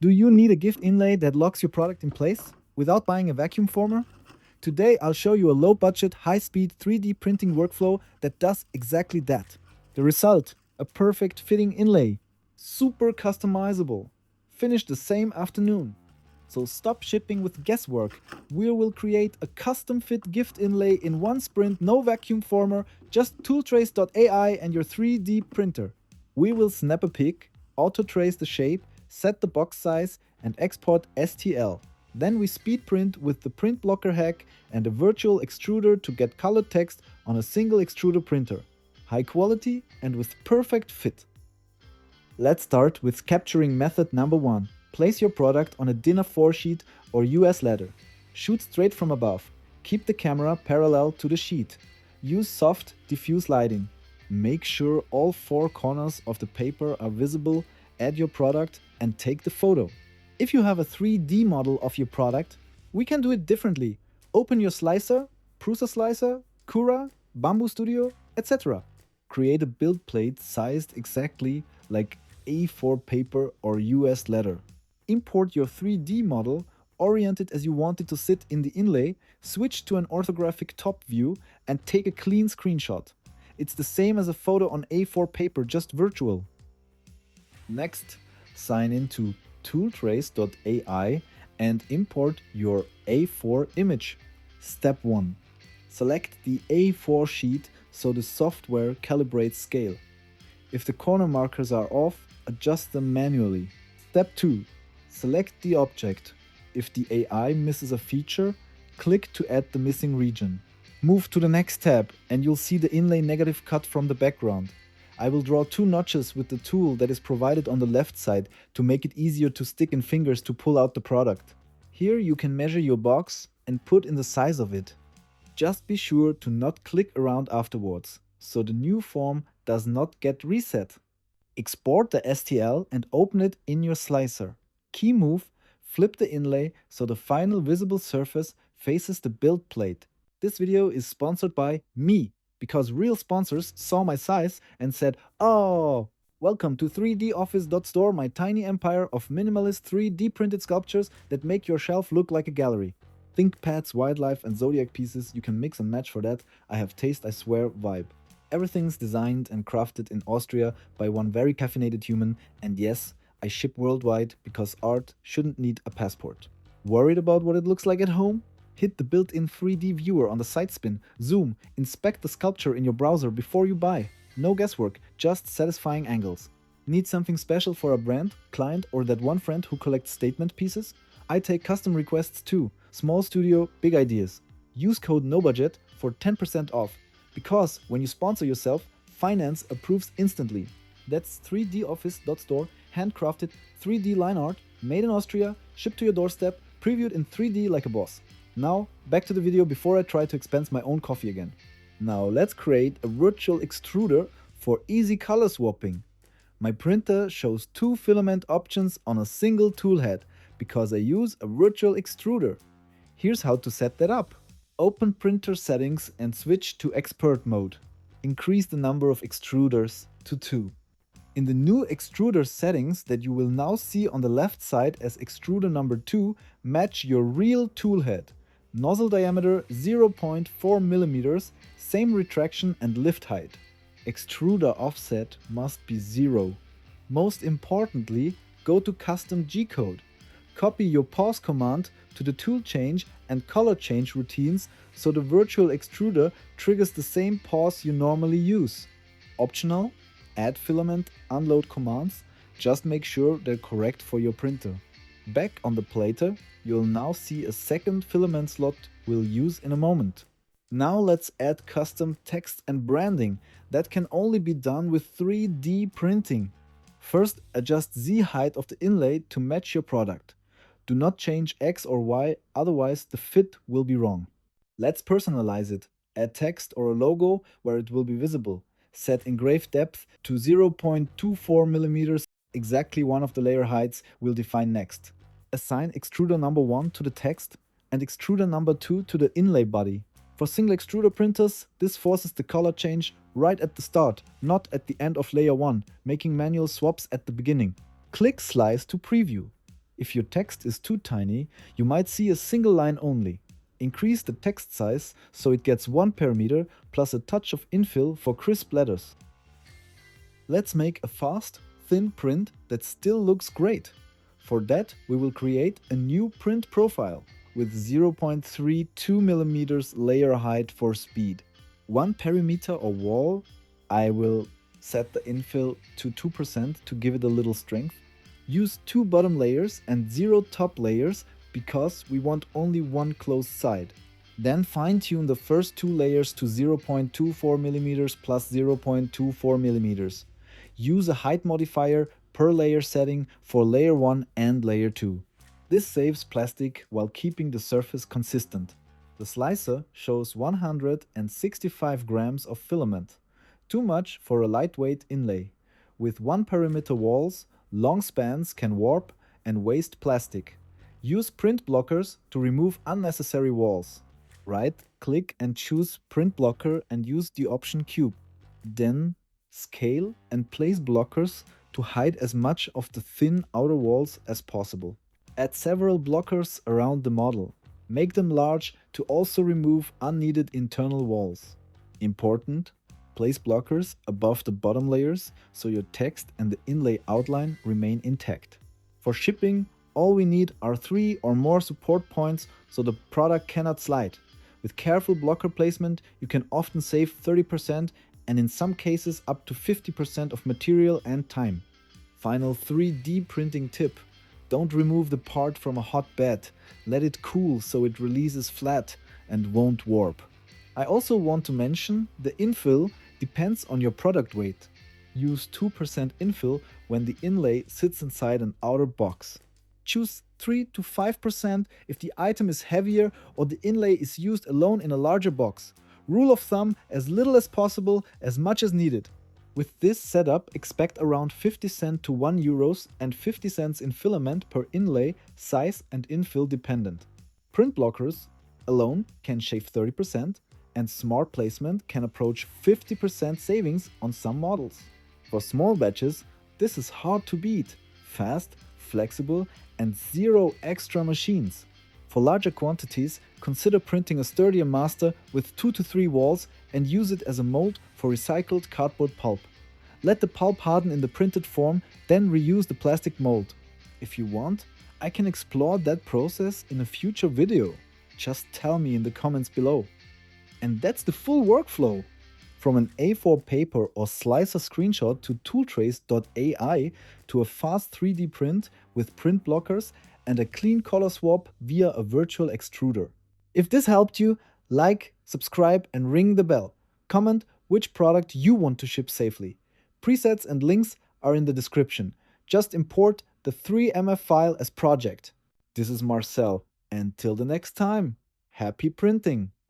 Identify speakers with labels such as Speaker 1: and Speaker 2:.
Speaker 1: Do you need a gift inlay that locks your product in place without buying a vacuum former? Today I'll show you a low-budget, high-speed 3D printing workflow that does exactly that. The result, a perfect fitting inlay. Super customizable. Finished the same afternoon. So stop shipping with guesswork. We will create a custom-fit gift inlay in one sprint, no vacuum former, just Tooltrace.ai and your 3D printer. We will snap a pic, auto-trace the shape, set the box size, and export STL. Then we speed print with the print blocker hack and a virtual extruder to get colored text on a single extruder printer. High quality and with perfect fit. Let's start with capturing method number 1. Place your product on a DIN A4 sheet or US ladder. Shoot straight from above. Keep the camera parallel to the sheet. Use soft, diffuse lighting. Make sure all 4 corners of the paper are visible, add your product, and take the photo. If you have a 3D model of your product, we can do it differently. Open your slicer, PrusaSlicer, Cura, Bambu Studio, etc. Create a build plate sized exactly like A4 paper or US leather. Import your 3D model, orient it as you want it to sit in the inlay, switch to an orthographic top view, and take a clean screenshot. It's the same as a photo on A4 paper, just virtual. Next, sign into Tooltrace.ai and import your A4 image. Step 1. Select the A4 sheet so the software calibrates scale. If the corner markers are off, adjust them manually. Step 2. Select the object. If the AI misses a feature, click to add the missing region. Move to the next tab and you'll see the inlay negative cut from the background. I will draw 2 notches with the tool that is provided on the left side to make it easier to stick in fingers to pull out the product. Here you can measure your box and put in the size of it. Just be sure to not click around afterwards, so the new form does not get reset. Export the STL and open it in your slicer. Key move, flip the inlay so the final visible surface faces the build plate. This video is sponsored by me, because real sponsors saw my size and said, "Oh, welcome to 3doffice.store, my tiny empire of minimalist 3D printed sculptures that make your shelf look like a gallery." Think pets, wildlife and zodiac pieces, you can mix and match for that. I have taste, I swear, vibe. Everything's designed and crafted in Austria by one very caffeinated human, and yes, I ship worldwide because art shouldn't need a passport. Worried about what it looks like at home? Hit the built-in 3D viewer on the side spin, zoom, inspect the sculpture in your browser before you buy. No guesswork, just satisfying angles. Need something special for a brand, client, or that one friend who collects statement pieces? I take custom requests too. Small studio, big ideas. Use code NOBUDGET for 10% off. Because when you sponsor yourself, finance approves instantly. That's 3doffice.store, handcrafted 3D line art, made in Austria, shipped to your doorstep, previewed in 3D like a boss. Now, back to the video before I try to expense my own coffee again. Now let's create a virtual extruder for easy color swapping. My printer shows 2 filament options on a single tool head because I use a virtual extruder. Here's how to set that up. Open printer settings and switch to expert mode. Increase the number of extruders to 2. In the new extruder settings that you will now see on the left side as extruder number 2, match your real tool head. Nozzle diameter 0.4 mm, same retraction and lift height. Extruder offset must be 0. Most importantly, go to custom G-code. Copy your pause command to the tool change and color change routines so the virtual extruder triggers the same pause you normally use. Optional, add filament, unload commands, just make sure they're correct for your printer. Back on the plater, you'll now see a second filament slot we'll use in a moment. Now let's add custom text and branding that can only be done with 3D printing. First, adjust Z height of the inlay to match your product. Do not change X or Y, otherwise the fit will be wrong. Let's personalize it. Add text or a logo where it will be visible. Set engrave depth to 0.24 mm, exactly one of the layer heights we'll define next. Assign extruder number 1 to the text and extruder number 2 to the inlay body. For single extruder printers, this forces the color change right at the start, not at the end of layer 1, making manual swaps at the beginning. Click Slice to preview. If your text is too tiny, you might see a single line only. Increase the text size so it gets one parameter plus a touch of infill for crisp letters. Let's make a fast, thin print that still looks great. For that, we will create a new print profile with 0.32 mm layer height for speed. One perimeter or wall, I will set the infill to 2% to give it a little strength. Use 2 bottom layers and 0 top layers because we want only one closed side. Then fine-tune the first 2 layers to 0.24 mm plus 0.24 mm. Use a height modifier per layer setting for layer 1 and layer 2. This saves plastic while keeping the surface consistent. The slicer shows 165 grams of filament, too much for a lightweight inlay. With 1 perimeter walls, long spans can warp and waste plastic. Use print blockers to remove unnecessary walls. Right-click and choose Print Blocker and use the option Cube. Then scale and place blockers to hide as much of the thin outer walls as possible. Add several blockers around the model. Make them large to also remove unneeded internal walls. Important: place blockers above the bottom layers so your text and the inlay outline remain intact. For shipping, all we need are 3 or more support points so the product cannot slide. With careful blocker placement, you can often save 30% and in some cases up to 50% of material and time. Final 3D printing tip: don't remove the part from a hot bed. Let it cool so it releases flat and won't warp. I also want to mention the infill depends on your product weight. Use 2% infill when the inlay sits inside an outer box. Choose 3 to 5% if the item is heavier or the inlay is used alone in a larger box. Rule of thumb: as little as possible, as much as needed. With this setup, expect around 50 cents to 1 euros and 50 cents in filament per inlay, size and infill dependent. Print blockers alone can shave 30% and smart placement can approach 50% savings on some models. For small batches, this is hard to beat: fast, flexible and 0 extra machines. For larger quantities, consider printing a sturdier master with 2 to 3 walls and use it as a mold for recycled cardboard pulp. Let the pulp harden in the printed form, then reuse the plastic mold. If you want, I can explore that process in a future video. Just tell me in the comments below. And that's the full workflow! From an A4 paper or slicer screenshot to Tooltrace.ai to a fast 3D print with print blockers and a clean color swap via a virtual extruder. If this helped you, like, subscribe and ring the bell. Comment which product you want to ship safely. Presets and links are in the description. Just import the 3MF file as project. This is Marcel, and till the next time, happy printing!